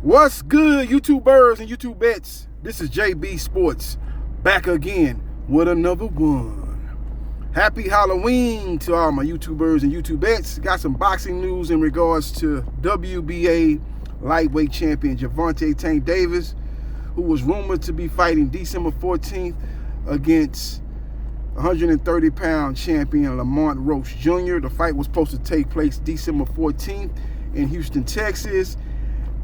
What's good, YouTubers and YouTubettes? This is JB Sports, back again with another one. Happy Halloween to all my YouTubers and YouTubettes. Got some boxing news in regards to WBA lightweight champion Gervonta Tank Davis, who was rumored to be fighting December 14th against 130-pound champion Lamont Roach Jr. The fight was supposed to take place December 14th in Houston, Texas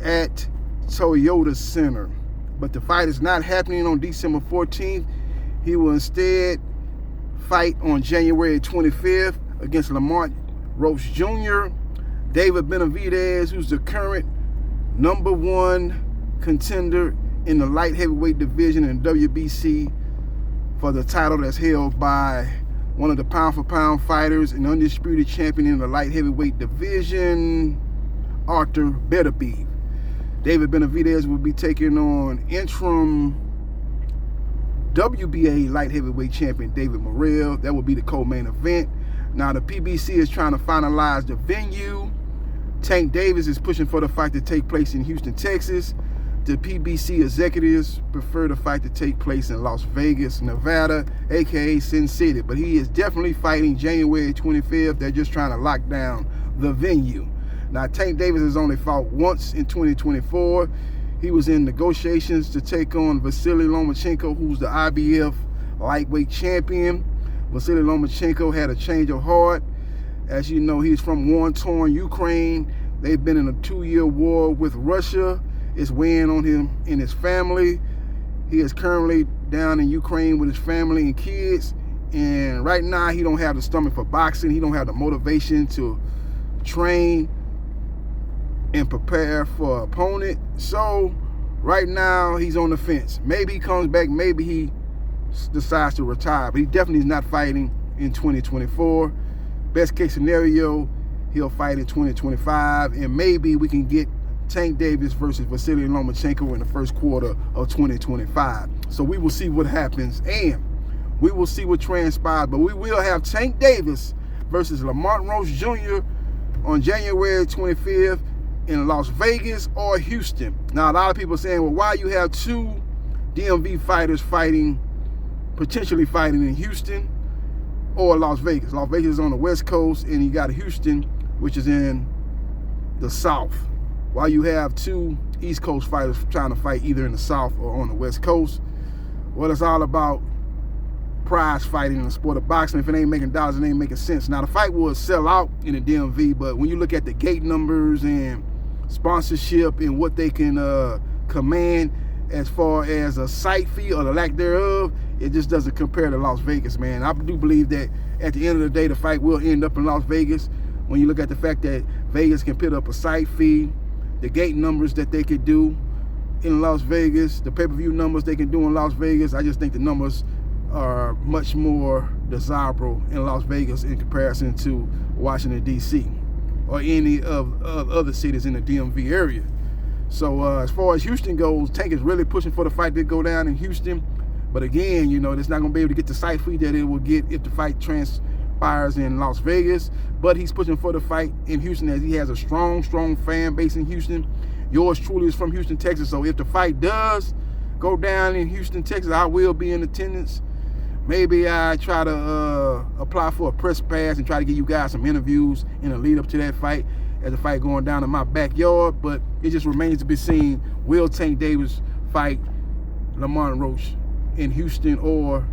at Toyota Center. But the fight is not happening on December 14th. He will instead fight on January 25th against Lamont Roach Jr. David Benavidez, who's the current #1 contender in the light heavyweight division in WBC for the title that's held by one of the pound-for-pound fighters and undisputed champion in the light heavyweight division, Arthur Beterbiev. David Benavidez will be taking on interim WBA light heavyweight champion David Morrell. That will be the co-main event. Now the PBC is trying to finalize the venue. Tank Davis is pushing for the fight to take place in Houston, Texas. The PBC executives prefer the fight to take place in Las Vegas, Nevada, aka Sin City. But he is definitely fighting January 25th. They're just trying to lock down the venue. Now, Tank Davis has only fought once in 2024. He was in negotiations to take on Vasily Lomachenko, who's the IBF lightweight champion. Vasily Lomachenko had a change of heart. As you know, he's from war-torn Ukraine. They've been in a 2-year war with Russia. It's weighing on him and his family. He is currently down in Ukraine with his family and kids. And right now, he don't have the stomach for boxing. He don't have the motivation to train and prepare for an opponent. So right now he's on the fence. Maybe he comes back, maybe he decides to retire, but he definitely is not fighting in 2024. Best case scenario, he'll fight in 2025, and maybe we can get Tank Davis versus Vasily Lomachenko in the first quarter of 2025. So we will see what happens, and we will see what transpires, but we will have Tank Davis versus Lamont Roach Jr. on January 25th in Las Vegas or Houston. Now, a lot of people are saying, well, why you have two DMV fighters potentially fighting in Houston or Las Vegas? Las Vegas is on the West Coast, and you got Houston, which is in the South. Why you have two East Coast fighters trying to fight either in the South or on the West Coast? Well, it's all about prize fighting in the sport of boxing. If it ain't making dollars, it ain't making sense. Now, the fight will sell out in the DMV, but when you look at the gate numbers and sponsorship and what they can command as far as a site fee or the lack thereof, it just doesn't compare to Las Vegas, man. I do believe that at the end of the day, the fight will end up in Las Vegas. When you look at the fact that Vegas can put up a site fee, the gate numbers that they could do in Las Vegas, the pay-per-view numbers they can do in Las Vegas, I just think the numbers are much more desirable in Las Vegas in comparison to Washington, D.C. or any of other cities in the DMV area. So as far as Houston goes, Tank is really pushing for the fight to go down in Houston. But again, you know, it's not going to be able to get the site fee that it will get if the fight transpires in Las Vegas. But he's pushing for the fight in Houston as he has a strong fan base in Houston. Yours truly is from Houston, Texas. So if the fight does go down in Houston, Texas, I will be in attendance. Maybe I try to apply for a press pass and try to get you guys some interviews in the lead up to that fight, as the fight going down in my backyard. But it just remains to be seen, will Tank Davis fight Lamont Roach in Houston or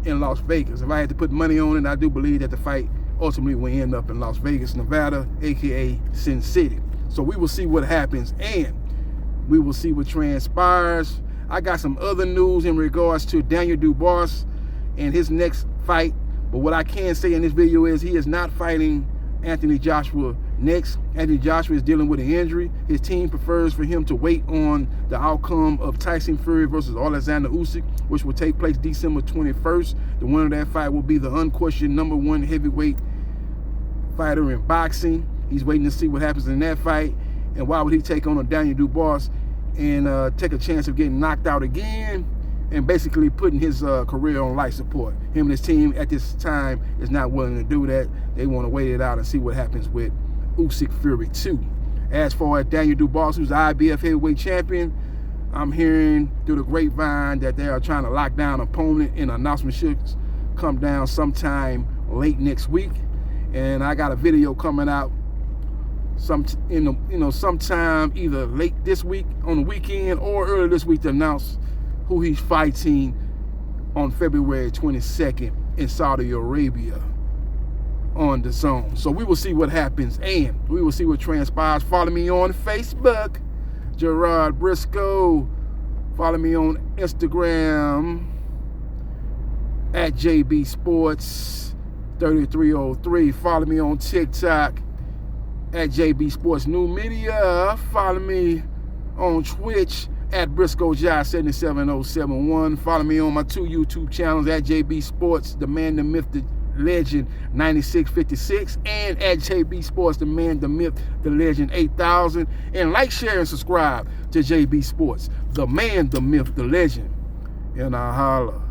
in Las Vegas? If I had to put money on it, I do believe that the fight ultimately will end up in Las Vegas, Nevada, aka Sin City. So we will see what happens, and we will see what transpires. I got some other news in regards to Daniel Dubois and his next fight, but what I can say in this video is he is not fighting Anthony Joshua next. Anthony Joshua is dealing with an injury. His team prefers for him to wait on the outcome of Tyson Fury versus Alexander Usyk, which will take place December 21st. The winner of that fight will be the unquestioned #1 heavyweight fighter in boxing. He's waiting to see what happens in that fight, and why would he take on a Daniel Dubois and take a chance of getting knocked out again and basically putting his career on life support? Him and his team at this time is not willing to do that. They want to wait it out and see what happens with Usyk Fury 2. As far as Daniel Dubois, who's the IBF heavyweight champion, I'm hearing through the grapevine that they are trying to lock down an opponent, and announcement should come down sometime late next week. And I got a video coming out sometime either late this week on the weekend or early this week to announce who he's fighting on February 22nd in Saudi Arabia on the zone. So we will see what happens and we will see what transpires. Follow me on Facebook, Gerard Briscoe. Follow me on Instagram at JB Sports 3303. Follow me on TikTok at JB Sports New Media. Follow me on Twitch at Briscoe Jai 77071. Follow me on my 2 YouTube channels at JB Sports, the man, the myth, the legend 9656, and at JB Sports, the man, the myth, the legend 8000. And like, share, and subscribe to JB Sports, the man, the myth, the legend. And I holla.